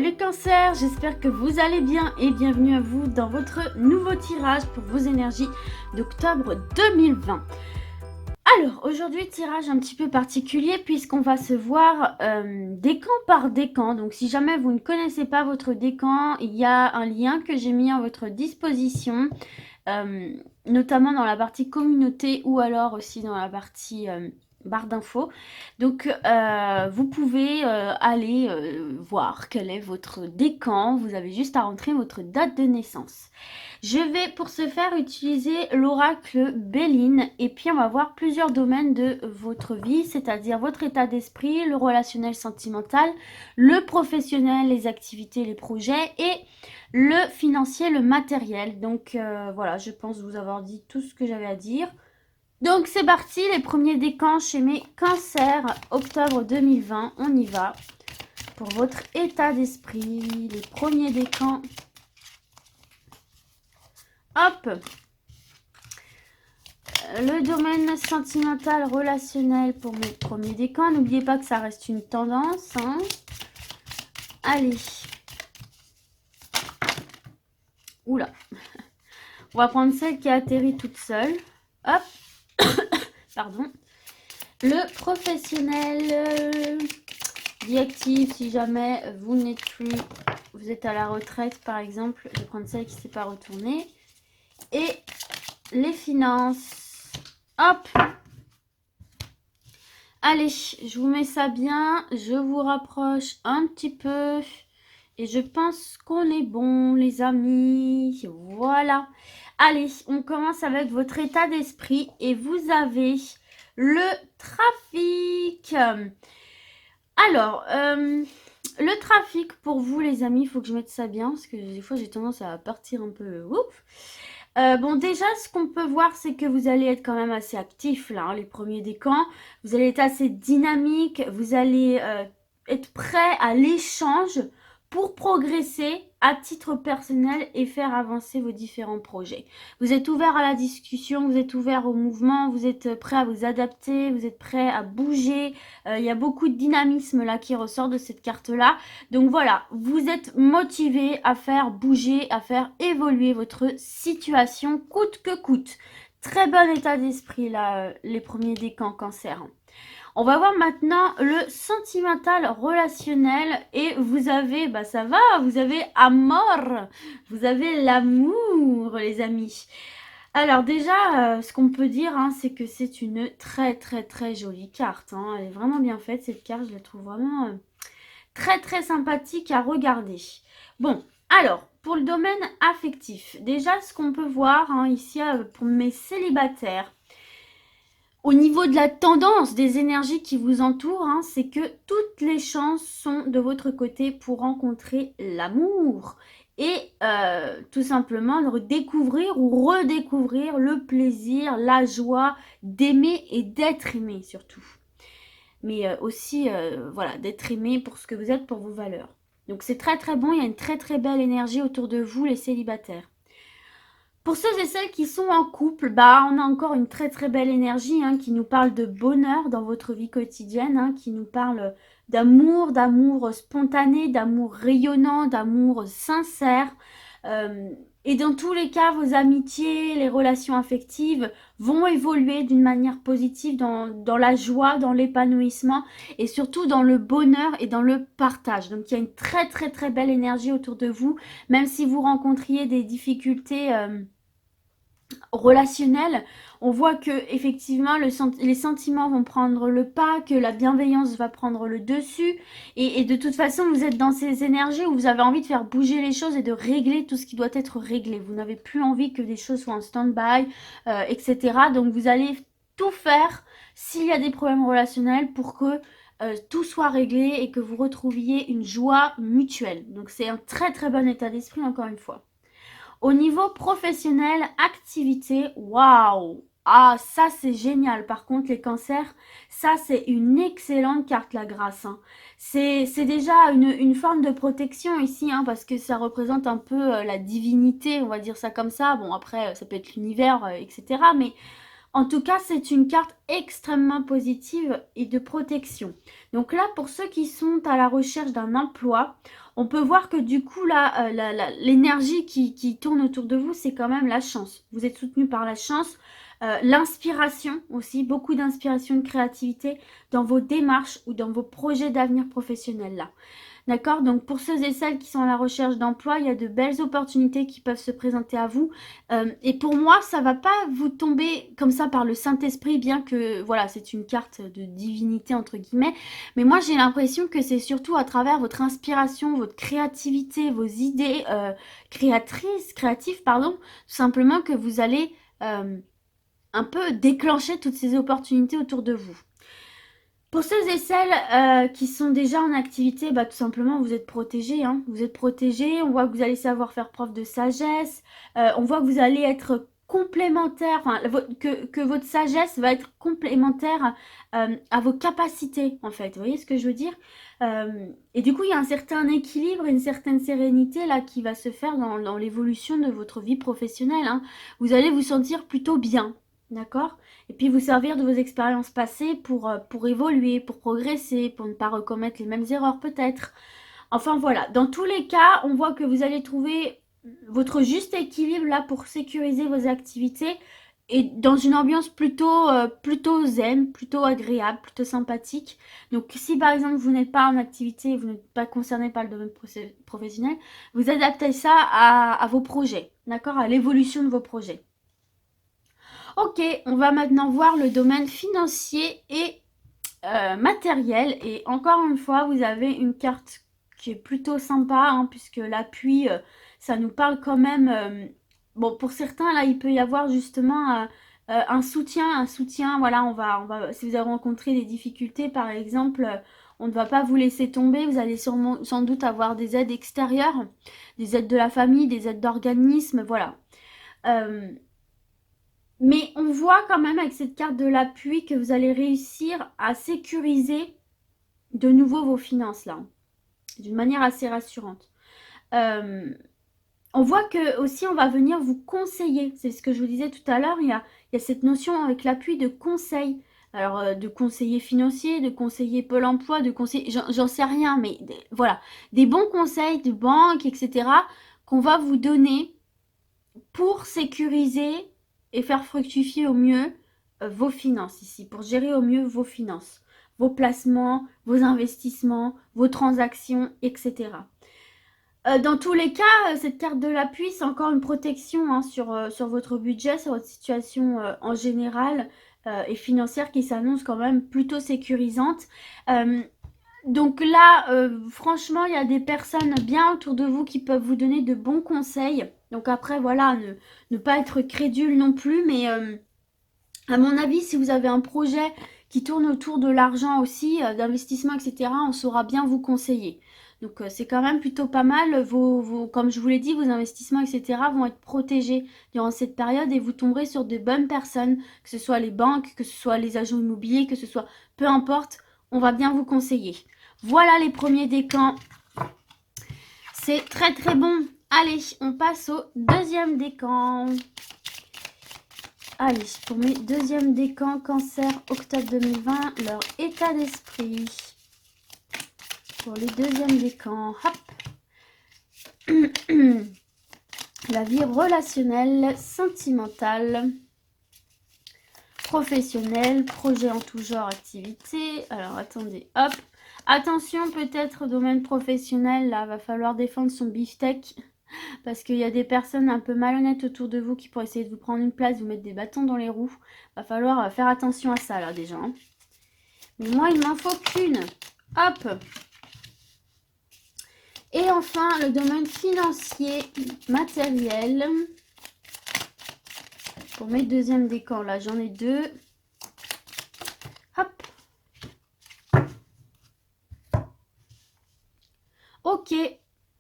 les cancers, j'espère que vous allez bien et bienvenue à vous dans votre nouveau tirage pour vos énergies d'octobre 2020. Alors aujourd'hui tirage un petit peu particulier puisqu'on va se voir décan par décan. Donc si jamais vous ne connaissez pas votre décan, il y a un lien que j'ai mis à votre disposition, notamment dans la partie communauté ou alors aussi dans la partie barre d'infos. Donc vous pouvez aller voir quel est votre décan. Vous avez juste à rentrer votre date de naissance. Je vais pour ce faire utiliser l'oracle Béline et puis on va voir plusieurs domaines de votre vie, c'est-à-dire votre état d'esprit, le relationnel sentimental, le professionnel, les activités, les projets et le financier, le matériel. Donc voilà, je pense vous avoir dit tout ce que j'avais à dire. Donc c'est parti, les premiers décans chez mes cancers, octobre 2020, on y va. Pour votre état d'esprit, les premiers décans. Hop. Le domaine sentimental, relationnel pour mes premiers décans. N'oubliez pas que ça reste une tendance. Hein. Allez. Oula. On va prendre celle qui a atterri toute seule. Hop. Pardon. Le professionnel. Vie active, si jamais vous n'êtes plus, vous êtes à la retraite par exemple. Je vais prendre celle qui ne s'est pas retournée. Et les finances. Hop. Allez, je vous mets ça bien. Je vous rapproche un petit peu. Et je pense qu'on est bon, les amis. Voilà. Allez, on commence avec votre état d'esprit. Et vous avez le trafic. Alors, le trafic pour vous, les amis, il faut que je mette ça bien. Parce que des fois, j'ai tendance à partir un peu... Ouf. Bon, déjà, ce qu'on peut voir, c'est que vous allez être quand même assez actif, là, hein, les premiers décans. Vous allez être assez dynamique. Vous allez être prêt à l'échange pour progresser à titre personnel et faire avancer vos différents projets. Vous êtes ouvert à la discussion, vous êtes ouvert au mouvement, vous êtes prêt à vous adapter, vous êtes prêt à bouger. Il y a beaucoup de dynamisme là qui ressort de cette carte-là. Donc voilà, vous êtes motivé à faire bouger, à faire évoluer votre situation coûte que coûte. Très bon état d'esprit là, les premiers décans cancer. On va voir maintenant le sentimental relationnel et vous avez, bah ça va, vous avez amour, vous avez l'amour les amis. Alors déjà, ce qu'on peut dire, hein, c'est que c'est une très jolie carte. Hein. Elle est vraiment bien faite cette carte, je la trouve vraiment très sympathique à regarder. Bon, alors, pour le domaine affectif, déjà ce qu'on peut voir hein, ici pour mes célibataires, au niveau de la tendance des énergies qui vous entourent, hein, c'est que toutes les chances sont de votre côté pour rencontrer l'amour et tout simplement découvrir ou redécouvrir le plaisir, la joie d'aimer et d'être aimé surtout. Mais aussi, voilà, d'être aimé pour ce que vous êtes, pour vos valeurs. Donc c'est très bon, il y a une très belle énergie autour de vous, les célibataires. Pour ceux et celles qui sont en couple, bah, on a encore une très belle énergie hein, qui nous parle de bonheur dans votre vie quotidienne, hein, qui nous parle d'amour spontané, d'amour rayonnant, d'amour sincère. Et dans tous les cas, vos amitiés, les relations affectives vont évoluer d'une manière positive dans la joie, dans l'épanouissement et surtout dans le bonheur et dans le partage. Donc il y a une très belle énergie autour de vous, même si vous rencontriez des difficultés relationnel, on voit que effectivement les sentiments vont prendre le pas, que la bienveillance va prendre le dessus et de toute façon vous êtes dans ces énergies où vous avez envie de faire bouger les choses et de régler tout ce qui doit être réglé. Vous n'avez plus envie que des choses soient en stand-by, etc. Donc vous allez tout faire s'il y a des problèmes relationnels pour que tout soit réglé et que vous retrouviez une joie mutuelle. Donc c'est un très bon état d'esprit encore une fois. Au niveau professionnel, activité, waouh! Ah, ça c'est génial. Par contre, les cancers, ça c'est une excellente carte la grâce. Hein. C'est déjà une forme de protection ici, hein, parce que ça représente un peu la divinité, on va dire ça comme ça. Bon, après, ça peut être l'univers, etc. Mais En tout cas, c'est une carte extrêmement positive et de protection. Donc là, pour ceux qui sont à la recherche d'un emploi, on peut voir que du coup, là, l'énergie qui tourne autour de vous, c'est quand même la chance. Vous êtes soutenu par la chance, l'inspiration aussi, beaucoup d'inspiration, de créativité dans vos démarches ou dans vos projets d'avenir professionnel là. D'accord? Donc, pour ceux et celles qui sont à la recherche d'emploi, il y a de belles opportunités qui peuvent se présenter à vous. Et pour moi, ça va pas vous tomber comme ça par le Saint-Esprit, bien que, voilà, c'est une carte de divinité, entre guillemets. Mais moi, j'ai l'impression que c'est surtout à travers votre inspiration, votre créativité, vos idées créatives, pardon, tout simplement que vous allez un peu déclencher toutes ces opportunités autour de vous. Pour ceux et celles qui sont déjà en activité, bah, tout simplement, vous êtes protégés. Hein. Vous êtes protégés, on voit que vous allez savoir faire preuve de sagesse, on voit que vous allez être complémentaire, enfin, que votre sagesse va être complémentaire à vos capacités, en fait. Vous voyez ce que je veux dire? Et du coup, il y a un certain équilibre, une certaine sérénité là qui va se faire dans l'évolution de votre vie professionnelle. Hein. Vous allez vous sentir plutôt bien, d'accord? Et puis vous servir de vos expériences passées pour évoluer, pour progresser, pour ne pas recommettre les mêmes erreurs peut-être. Enfin voilà, dans tous les cas, on voit que vous allez trouver votre juste équilibre là pour sécuriser vos activités et dans une ambiance plutôt zen, plutôt agréable, plutôt sympathique. Donc si par exemple vous n'êtes pas en activité, vous n'êtes pas concerné par le domaine professionnel, vous adaptez ça à vos projets, d'accord? À l'évolution de vos projets. Ok, on va maintenant voir le domaine financier et matériel. Et encore une fois, vous avez une carte qui est plutôt sympa, hein, puisque l'appui, ça nous parle quand même. Bon, pour certains, là, il peut y avoir justement un soutien. Voilà, si vous avez rencontré des difficultés, par exemple, on ne va pas vous laisser tomber. Vous allez sans doute avoir des aides extérieures, des aides de la famille, des aides d'organismes, voilà. Mais on voit quand même avec cette carte de l'appui que vous allez réussir à sécuriser de nouveau vos finances là, d'une manière assez rassurante. On voit que aussi on va venir vous conseiller. C'est ce que je vous disais tout à l'heure. Il y a cette notion avec l'appui de conseil. Alors de conseiller financier, de conseiller Pôle emploi, de conseiller, j'en sais rien, mais voilà, des bons conseils de banque, etc. qu'on va vous donner pour sécuriser et faire fructifier au mieux vos finances ici, pour gérer au mieux vos finances, vos placements, vos investissements, vos transactions, etc. Dans tous les cas, cette carte de l'appui, c'est encore une protection hein, sur votre budget, sur votre situation en général et financière qui s'annonce quand même plutôt sécurisante. Donc là, franchement, il y a des personnes bien autour de vous qui peuvent vous donner de bons conseils. Donc après, voilà, ne pas être crédule non plus. Mais à mon avis, si vous avez un projet qui tourne autour de l'argent aussi, d'investissement, etc., on saura bien vous conseiller. Donc c'est quand même plutôt pas mal. Comme je vous l'ai dit, vos investissements, etc., vont être protégés durant cette période et vous tomberez sur de bonnes personnes, que ce soit les banques, que ce soit les agents immobiliers, que ce soit peu importe, on va bien vous conseiller. Voilà les premiers décans. C'est très très bon. Allez, on passe au deuxième décan. Allez, pour mes deuxièmes décans, Cancer, octobre 2020, leur état d'esprit. Pour les deuxièmes décans, hop. La vie relationnelle, sentimentale, professionnelle, projet en tout genre, activité. Alors, attendez, hop. Attention, peut-être domaine professionnel, là, va falloir défendre son beefsteak. Parce qu'il y a des personnes un peu malhonnêtes autour de vous qui pourraient essayer de vous prendre une place, vous mettre des bâtons dans les roues. Va falloir faire attention à ça, là, déjà. Hein. Mais moi, il m'en faut qu'une. Hop. Et enfin, le domaine financier, matériel. Pour mes deuxièmes décans, là, j'en ai deux. Hop. Ok.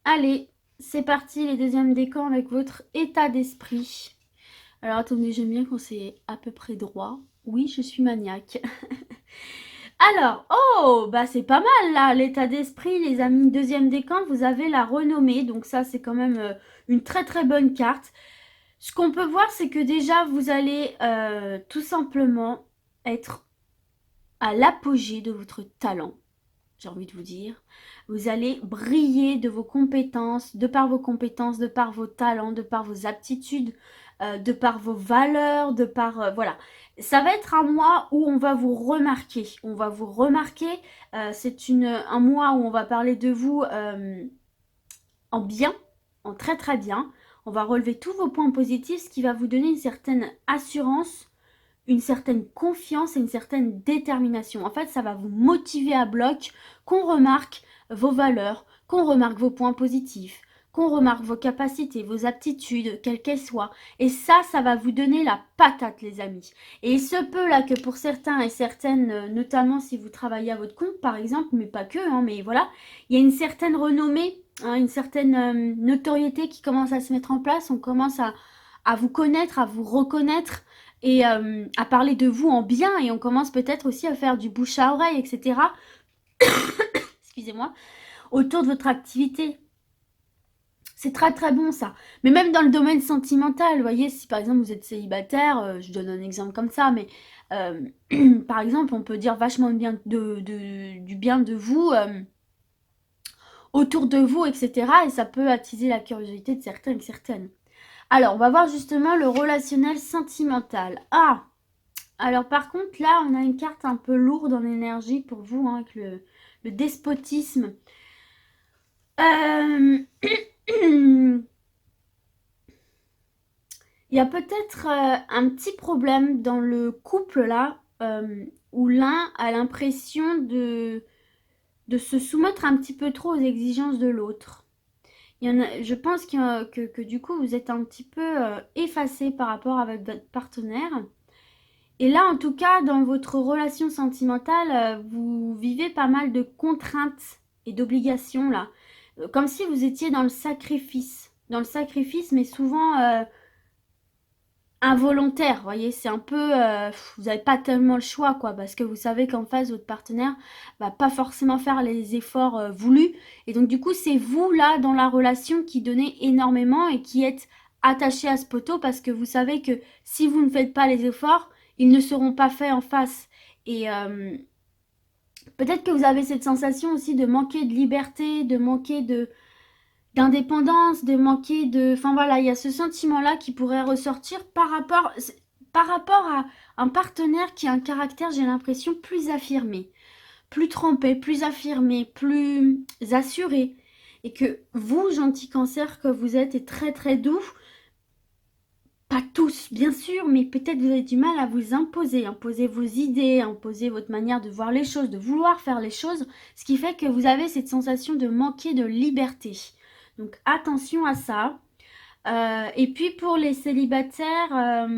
Allez, c'est parti, les deuxièmes décans avec votre état d'esprit. Alors, attendez, j'aime bien quand c'est à peu près droit. Oui, je suis maniaque. Alors, oh, bah c'est pas mal là, l'état d'esprit, les amis. Deuxième décan, vous avez la renommée. Donc ça, c'est quand même une très très bonne carte. Ce qu'on peut voir, c'est que déjà, vous allez tout simplement être à l'apogée de votre talent, j'ai envie de vous dire. Vous allez briller de vos compétences, de par vos compétences, de par vos talents, de par vos aptitudes, de par vos valeurs, de par... voilà. Ça va être un mois où on va vous remarquer. On va vous remarquer. C'est un mois où on va parler de vous en bien, en très très bien. On va relever tous vos points positifs, ce qui va vous donner une certaine assurance, une certaine confiance et une certaine détermination. En fait, ça va vous motiver à bloc, qu'on remarque vos valeurs, qu'on remarque vos points positifs, qu'on remarque vos capacités, vos aptitudes, quelles qu'elles soient. Et ça va vous donner la patate, les amis. Et il se peut là que pour certains et certaines, notamment si vous travaillez à votre compte, par exemple, mais pas que, hein, mais voilà, il y a une certaine renommée, hein, une certaine notoriété qui commence à se mettre en place. On commence à vous connaître, à vous reconnaître et à parler de vous en bien, et on commence peut-être aussi à faire du bouche à oreille, etc. Excusez-moi, autour de votre activité. C'est très très bon ça. Mais même dans le domaine sentimental, vous voyez, si par exemple vous êtes célibataire, je donne un exemple comme ça, mais par exemple, on peut dire vachement bien du bien de vous autour de vous, etc. Et ça peut attiser la curiosité de certains et certaines. Alors, on va voir justement le relationnel sentimental. Ah, alors par contre, là, on a une carte un peu lourde en énergie pour vous, hein, avec le despotisme. Il y a peut-être un petit problème dans le couple là, où l'un a l'impression de se soumettre un petit peu trop aux exigences de l'autre. Je pense que du coup, vous êtes un petit peu effacé par rapport avec votre partenaire. Et là, en tout cas, dans votre relation sentimentale, vous vivez pas mal de contraintes et d'obligations, là. Comme si vous étiez dans le sacrifice. Dans le sacrifice, mais souvent involontaire, vous voyez. C'est un peu... vous n'avez pas tellement le choix, quoi. Parce que vous savez qu'en face, votre partenaire va pas forcément faire les efforts voulus. Et donc, du coup, c'est vous, là, dans la relation, qui donnez énormément et qui êtes attaché à ce poteau parce que vous savez que si vous ne faites pas les efforts, ils ne seront pas faits en face. Et peut-être que vous avez cette sensation aussi de manquer de liberté, de manquer d'indépendance, de manquer de... Enfin voilà, il y a ce sentiment-là qui pourrait ressortir par rapport à un partenaire qui a un caractère, j'ai l'impression, plus affirmé, plus trempé, plus affirmé, plus assuré. Et que vous, gentil cancer que vous êtes, est très très doux. Pas tous, bien sûr, mais peut-être vous avez du mal à vous imposer, imposer vos idées, imposer votre manière de voir les choses, de vouloir faire les choses, ce qui fait que vous avez cette sensation de manquer de liberté. Donc attention à ça. Et puis pour les célibataires,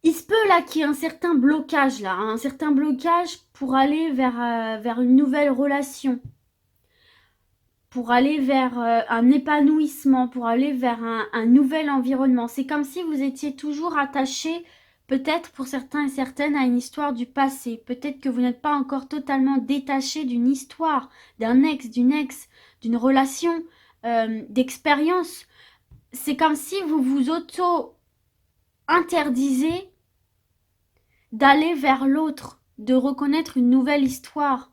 il se peut là qu'il y ait un certain blocage là, hein, un certain blocage pour aller vers une nouvelle relation, pour aller vers un épanouissement, pour aller vers un nouvel environnement. C'est comme si vous étiez toujours attaché, peut-être pour certains et certaines, à une histoire du passé. Peut-être que vous n'êtes pas encore totalement détaché d'une histoire, d'un ex, d'une relation, d'expérience. C'est comme si vous vous auto-interdisez d'aller vers l'autre, de reconnaître une nouvelle histoire.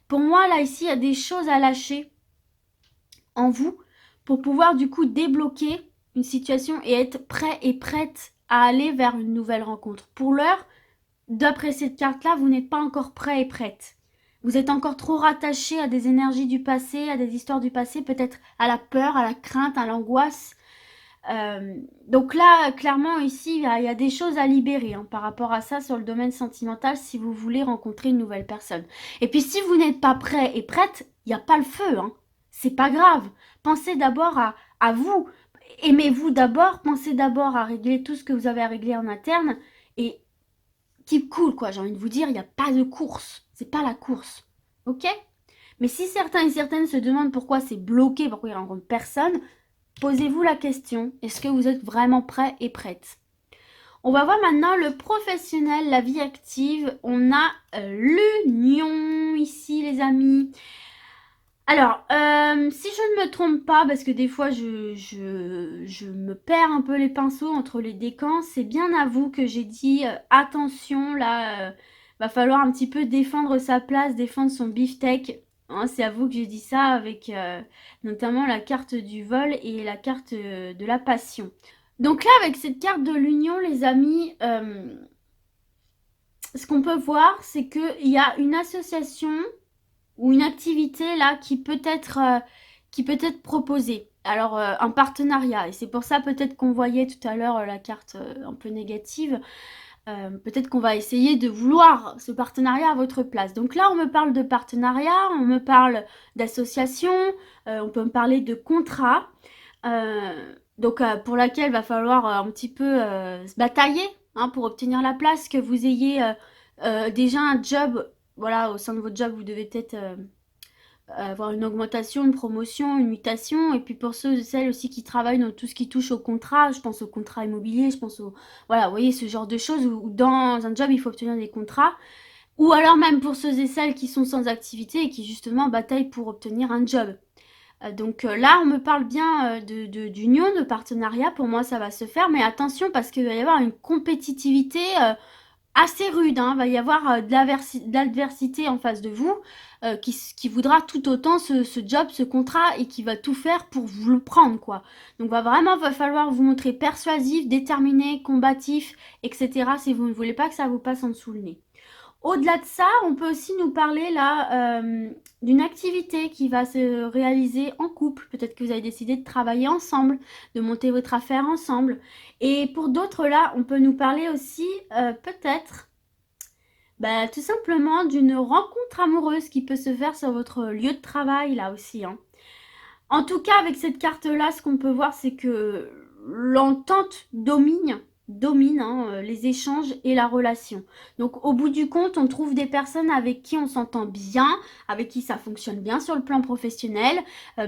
Pour moi, là, ici, il y a des choses à lâcher en vous pour pouvoir du coup débloquer une situation et être prêt et prête à aller vers une nouvelle rencontre. Pour l'heure, d'après cette carte-là, vous n'êtes pas encore prêt et prête. Vous êtes encore trop rattaché à des énergies du passé, à des histoires du passé, peut-être à la peur, à la crainte, à l'angoisse. Donc là, clairement, ici, il y a des choses à libérer hein, par rapport à ça sur le domaine sentimental si vous voulez rencontrer une nouvelle personne. Et puis si vous n'êtes pas prêt et prête, il n'y a pas le feu, hein. C'est pas grave. Pensez d'abord à vous. Aimez-vous d'abord. Pensez d'abord à régler tout ce que vous avez à régler en interne. Et keep cool, quoi. J'ai envie de vous dire, il n'y a pas de course. C'est pas la course. Ok? Mais si certains et certaines se demandent pourquoi c'est bloqué, pourquoi ils ne rencontrent personne, posez-vous la question. Est-ce que vous êtes vraiment prêt et prête? On va voir maintenant le professionnel, la vie active. On a l'union ici, les amis. Alors, si je ne me trompe pas, parce que des fois je me perds un peu les pinceaux entre les décans, c'est bien à vous que j'ai dit attention, là, va falloir un petit peu défendre sa place, défendre son beefsteak. Hein, c'est à vous que j'ai dit ça avec notamment la carte du vol et la carte de la passion. Donc là, avec cette carte de l'union, les amis, ce qu'on peut voir, c'est qu'il y a une association ou une activité là qui peut être proposée. Alors un partenariat, et c'est pour ça peut-être qu'on voyait tout à l'heure la carte un peu négative. Peut-être qu'on va essayer de vouloir ce partenariat à votre place. Donc là, on me parle de partenariat, on me parle d'association, on peut me parler de contrat. Donc pour laquelle va falloir un petit peu se batailler, hein, pour obtenir la place, que vous ayez déjà un job. Voilà, au sein de votre job, vous devez peut-être avoir une augmentation, une promotion, une mutation. Et puis pour ceux et celles aussi qui travaillent dans tout ce qui touche au contrat, je pense au contrat immobilier, je pense au... Voilà, vous voyez, ce genre de choses où dans un job, il faut obtenir des contrats. Ou alors même pour ceux et celles qui sont sans activité et qui justement bataillent pour obtenir un job. Donc là, on me parle bien d'union, de partenariat. Pour moi, ça va se faire. Mais attention, parce qu'il va y avoir une compétitivité assez rude. Hein. Il va y avoir de l'adversité en face de vous qui voudra tout autant ce job, ce contrat et qui va tout faire pour vous le prendre, quoi. Donc va falloir vous montrer persuasif, déterminé, combatif, etc. si vous ne voulez pas que ça vous passe en dessous le nez. Au-delà de ça, on peut aussi nous parler là d'une activité qui va se réaliser en couple. Peut-être que vous avez décidé de travailler ensemble, de monter votre affaire ensemble. Et pour d'autres là, on peut nous parler aussi peut-être tout simplement d'une rencontre amoureuse qui peut se faire sur votre lieu de travail là aussi. Hein. En tout cas, avec cette carte-là, ce qu'on peut voir, c'est que l'entente domine hein, les échanges et la relation. Donc, au bout du compte, on trouve des personnes avec qui on s'entend bien, avec qui ça fonctionne bien sur le plan professionnel.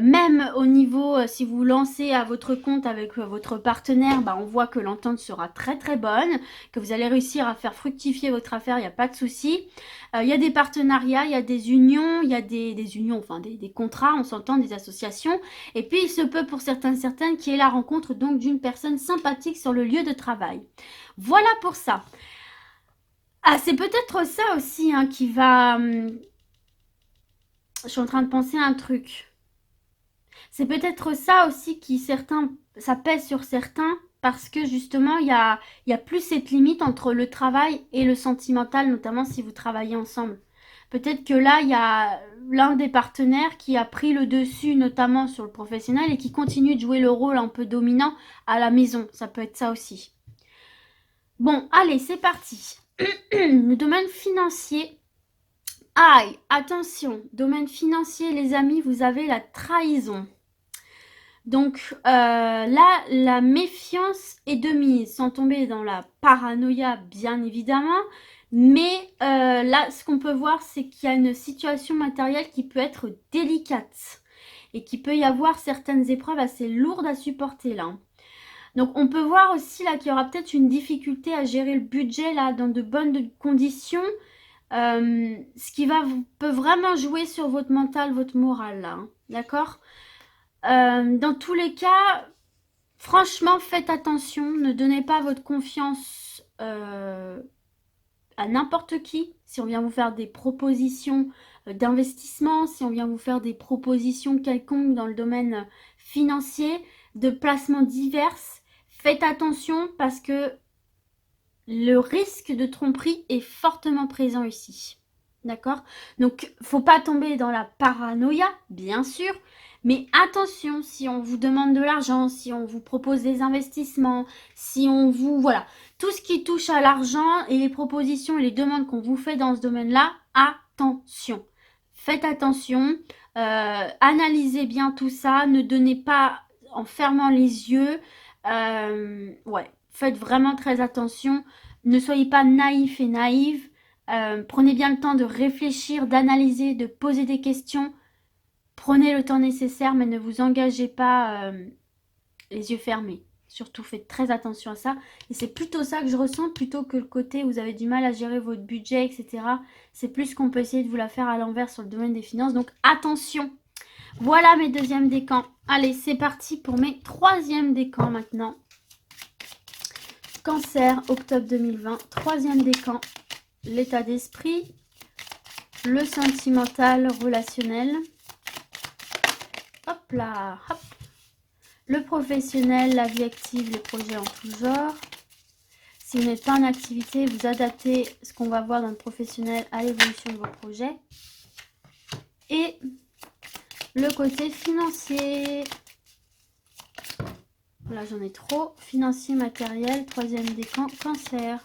Même au niveau, si vous lancez à votre compte avec votre partenaire, on voit que l'entente sera très très bonne, que vous allez réussir à faire fructifier votre affaire, il n'y a pas de souci. Il y a des partenariats, il y a des unions, il y a des unions, enfin des contrats, on s'entend, des associations. Et puis, il se peut pour certaines qu'il y ait la rencontre donc d'une personne sympathique sur le lieu de travail. Voilà pour ça. Ah, c'est peut-être ça aussi hein, qui va... Je suis en train de penser à un truc. C'est peut-être ça aussi qui, ça pèse sur certains parce que justement, il y a plus cette limite entre le travail et le sentimental, notamment si vous travaillez ensemble. Peut-être que là, il y a l'un des partenaires qui a pris le dessus, notamment sur le professionnel, et qui continue de jouer le rôle un peu dominant à la maison. Ça peut être ça aussi. Bon, allez, c'est parti. Le domaine financier. Aïe, attention, domaine financier, les amis, vous avez la trahison. Donc là, la méfiance est de mise, sans tomber dans la paranoïa, bien évidemment. Mais là, ce qu'on peut voir, c'est qu'il y a une situation matérielle qui peut être délicate. Et qu'il peut y avoir certaines épreuves assez lourdes à supporter là. Donc on peut voir aussi là qu'il y aura peut-être une difficulté à gérer le budget là dans de bonnes conditions. Ce qui peut vraiment jouer sur votre mental, votre morale là. Hein. D'accord. Dans tous les cas, franchement, faites attention. Ne donnez pas votre confiance à n'importe qui. Si on vient vous faire des propositions d'investissement, si on vient vous faire des propositions quelconques dans le domaine financier, de placements divers, faites attention parce que le risque de tromperie est fortement présent ici. D'accord? Donc, faut pas tomber dans la paranoïa, bien sûr. Mais attention, si on vous demande de l'argent, si on vous propose des investissements, si on vous... Voilà. Tout ce qui touche à l'argent et les propositions et les demandes qu'on vous fait dans ce domaine-là, attention. Faites attention. Analysez bien tout ça. Ne donnez pas en fermant les yeux. Ouais. Faites vraiment très attention. Ne soyez pas naïfs et naïves. Prenez bien le temps de réfléchir, d'analyser, de poser des questions. Prenez le temps nécessaire, mais ne vous engagez pas les yeux fermés. Surtout, faites très attention à ça. Et c'est plutôt ça que je ressens, plutôt que le côté où vous avez du mal à gérer votre budget, etc. C'est plus qu'on peut essayer de vous la faire à l'envers sur le domaine des finances. Donc, attention. Voilà mes deuxièmes décans. Allez, c'est parti pour mes troisièmes décans maintenant. Cancer, octobre 2020. Troisième décan, l'état d'esprit, le sentimental, relationnel. Hop là, hop. Le professionnel, la vie active, les projets en tout genre. Si vous n'êtes pas en activité, vous adaptez ce qu'on va voir dans le professionnel à l'évolution de vos projets. Et le côté financier. Là, j'en ai trop. Financier, matériel, troisième décan, cancer.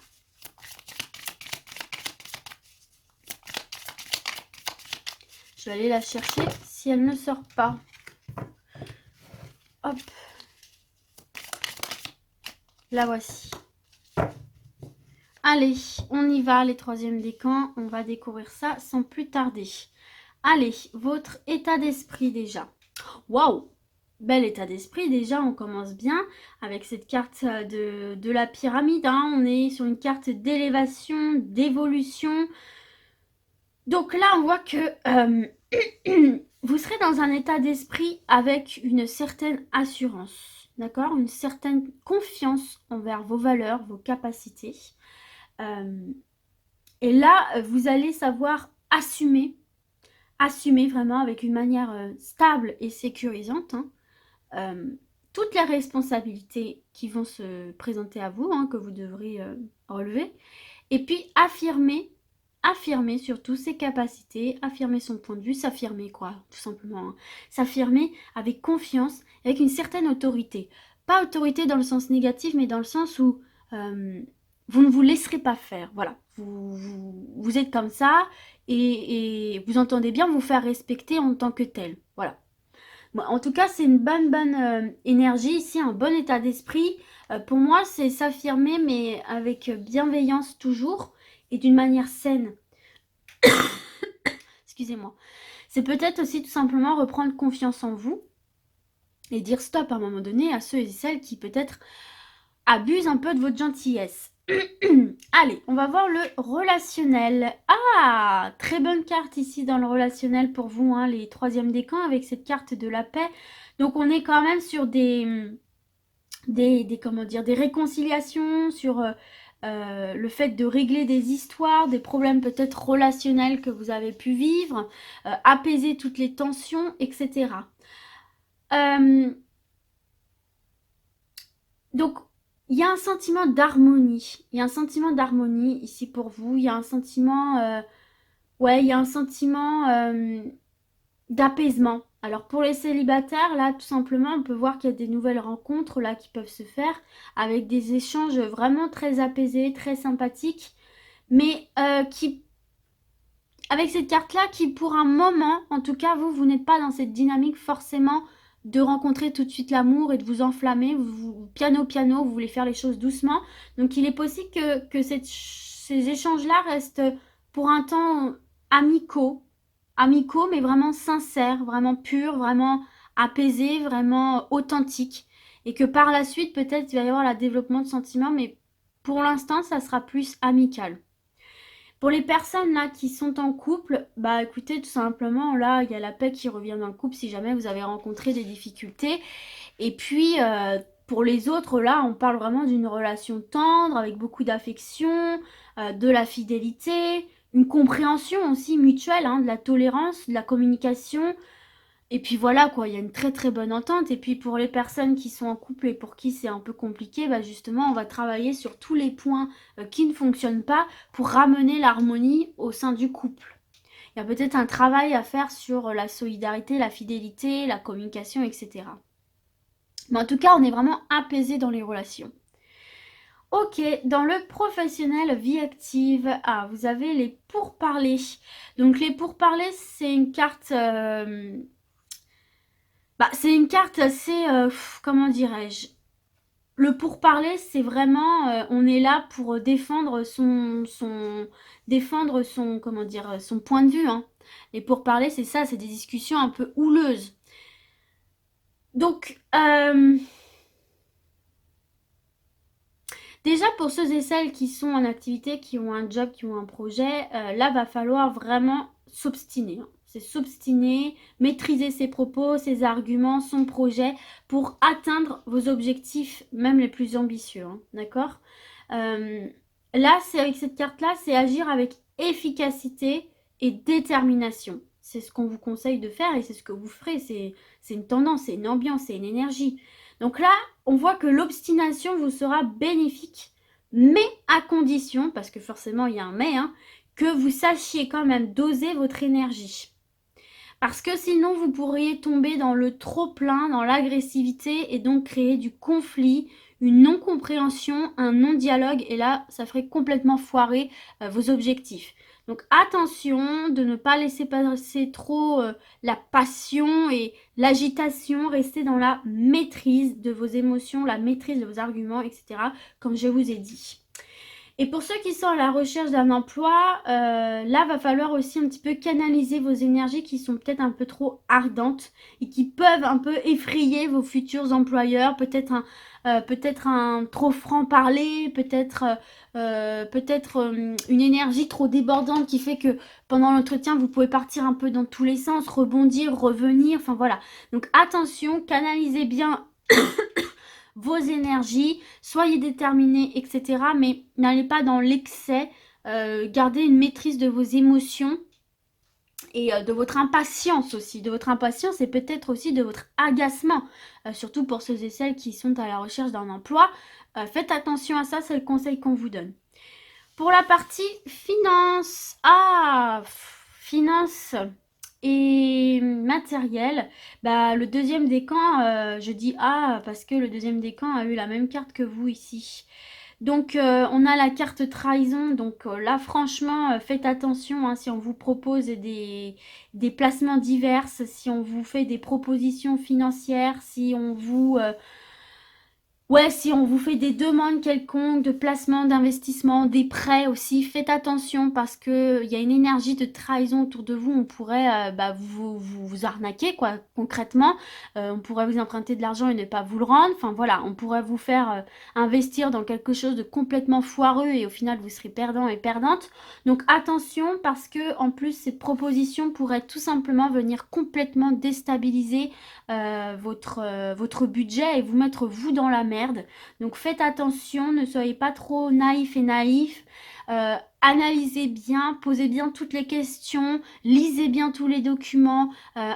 Je vais aller la chercher si elle ne sort pas. Hop. La voici. Allez, on y va, les troisièmes décans. On va découvrir ça sans plus tarder. Allez, votre état d'esprit déjà. Waouh! Bel état d'esprit, déjà on commence bien avec cette carte de la pyramide, hein. On est sur une carte d'élévation, d'évolution. Donc là on voit que vous serez dans un état d'esprit avec une certaine assurance, d'accord, une certaine confiance envers vos valeurs, vos capacités. Et là vous allez savoir assumer vraiment avec une manière stable et sécurisante, hein, toutes les responsabilités qui vont se présenter à vous, hein, que vous devrez relever. Et puis affirmer surtout ses capacités, affirmer son point de vue, s'affirmer quoi, tout simplement. Hein. S'affirmer avec confiance, avec une certaine autorité. Pas autorité dans le sens négatif, mais dans le sens où vous ne vous laisserez pas faire. Voilà, vous êtes comme ça et vous entendez bien vous faire respecter en tant que tel. Voilà. Bon, en tout cas, c'est une bonne énergie ici, un bon état d'esprit. Pour moi, c'est s'affirmer, mais avec bienveillance toujours et d'une manière saine. Excusez-moi. C'est peut-être aussi tout simplement reprendre confiance en vous et dire stop à un moment donné à ceux et celles qui peut-être abusent un peu de votre gentillesse. Allez, on va voir le relationnel. Ah, très bonne carte ici dans le relationnel pour vous, hein, les troisièmes décans avec cette carte de la paix. Donc on est quand même sur des comment dire, des réconciliations, sur le fait de régler des histoires, des problèmes peut-être relationnels que vous avez pu vivre, apaiser toutes les tensions, etc. Donc, il y a un sentiment d'harmonie. Il y a un sentiment d'harmonie ici pour vous. Il y a un sentiment, ouais, il y a un sentiment d'apaisement. Alors pour les célibataires, là, tout simplement, on peut voir qu'il y a des nouvelles rencontres là qui peuvent se faire avec des échanges vraiment très apaisés, très sympathiques, mais qui, avec cette carte-là, qui pour un moment, en tout cas, vous n'êtes pas dans cette dynamique forcément de rencontrer tout de suite l'amour et de vous enflammer, piano, vous voulez faire les choses doucement. Donc il est possible que ces échanges-là restent pour un temps amicaux, mais vraiment sincères, vraiment purs, vraiment apaisés, vraiment authentiques. Et que par la suite, peut-être, il va y avoir le développement de sentiments, mais pour l'instant, ça sera plus amical. Pour les personnes là qui sont en couple, bah écoutez, tout simplement, là, il y a la paix qui revient dans le couple si jamais vous avez rencontré des difficultés. Et puis, pour les autres, là, on parle vraiment d'une relation tendre, avec beaucoup d'affection, de la fidélité, une compréhension aussi mutuelle, hein, de la tolérance, de la communication. Et puis voilà quoi, il y a une très très bonne entente. Et puis pour les personnes qui sont en couple et pour qui c'est un peu compliqué, bah justement, on va travailler sur tous les points qui ne fonctionnent pas pour ramener l'harmonie au sein du couple. Il y a peut-être un travail à faire sur la solidarité, la fidélité, la communication, etc. Mais en tout cas, on est vraiment apaisé dans les relations. Ok, dans le professionnel, vie active, ah, vous avez les pourparlers. Donc les pourparlers, c'est une carte... c'est une carte assez... comment dirais-je? Le pourparler, c'est vraiment... on est là pour défendre défendre son, comment dire, son point de vue. Hein. Les pourparlers, c'est ça, c'est des discussions un peu houleuses. Donc... déjà, pour ceux et celles qui sont en activité, qui ont un job, qui ont un projet, là, va falloir vraiment s'obstiner. Hein. C'est s'obstiner, maîtriser ses propos, ses arguments, son projet pour atteindre vos objectifs, même les plus ambitieux. Hein, d'accord. Là, c'est avec cette carte-là, c'est agir avec efficacité et détermination. C'est ce qu'on vous conseille de faire et c'est ce que vous ferez. C'est une tendance, c'est une ambiance, c'est une énergie. Donc là, on voit que l'obstination vous sera bénéfique, mais à condition, parce que forcément il y a un mais, hein, que vous sachiez quand même doser votre énergie. Parce que sinon, vous pourriez tomber dans le trop-plein, dans l'agressivité et donc créer du conflit, une non-compréhension, un non-dialogue. Et là, ça ferait complètement foirer vos objectifs. Donc attention de ne pas laisser passer trop la passion et l'agitation. Restez dans la maîtrise de vos émotions, la maîtrise de vos arguments, etc. Comme je vous ai dit. Et pour ceux qui sont à la recherche d'un emploi, là, va falloir aussi un petit peu canaliser vos énergies qui sont peut-être un peu trop ardentes et qui peuvent un peu effrayer vos futurs employeurs. Peut-être un trop franc-parler, peut-être une énergie trop débordante qui fait que pendant l'entretien, vous pouvez partir un peu dans tous les sens, rebondir, revenir, enfin voilà. Donc attention, canalisez bien vos énergies, soyez déterminés, etc. Mais n'allez pas dans l'excès, gardez une maîtrise de vos émotions et de votre impatience aussi. De votre impatience et peut-être aussi de votre agacement, surtout pour ceux et celles qui sont à la recherche d'un emploi. Faites attention à ça, c'est le conseil qu'on vous donne. Pour la partie finance, finance et matériel, bah, le deuxième décan, je dis parce que le deuxième décan a eu la même carte que vous ici. Donc on a la carte trahison, donc là franchement faites attention hein, si on vous propose des placements divers, si on vous fait des propositions financières, si on vous si on vous fait des demandes quelconques de placement, d'investissement, des prêts aussi, faites attention parce qu'il y a une énergie de trahison autour de vous. On pourrait vous arnaquer, quoi, concrètement. On pourrait vous emprunter de l'argent et ne pas vous le rendre. Enfin voilà, on pourrait vous faire investir dans quelque chose de complètement foireux et au final vous serez perdant et perdante. Donc attention parce que en plus cette proposition pourrait tout simplement venir complètement déstabiliser votre budget et vous mettre vous dans la merde. Donc faites attention, ne soyez pas trop naïf et naïf. Analysez bien, posez bien toutes les questions, lisez bien tous les documents,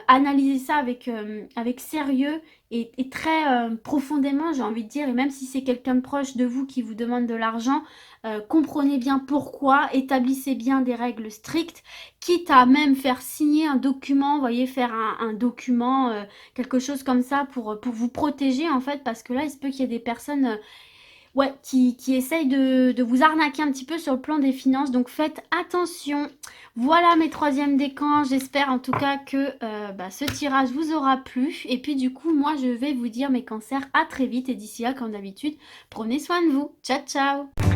analysez ça avec sérieux et très profondément, j'ai envie de dire, et même si c'est quelqu'un de proche de vous qui vous demande de l'argent, comprenez bien pourquoi, établissez bien des règles strictes, quitte à même faire signer un document, vous voyez, faire un document, quelque chose comme ça pour vous protéger en fait, parce que là, il se peut qu'il y ait des personnes qui essayent de vous arnaquer un petit peu sur le plan des finances. Donc faites attention. Voilà mes troisièmes décans. J'espère en tout cas que ce tirage vous aura plu. Et puis du coup, moi je vais vous dire mes cancers à très vite. Et d'ici là, comme d'habitude, prenez soin de vous. Ciao, ciao!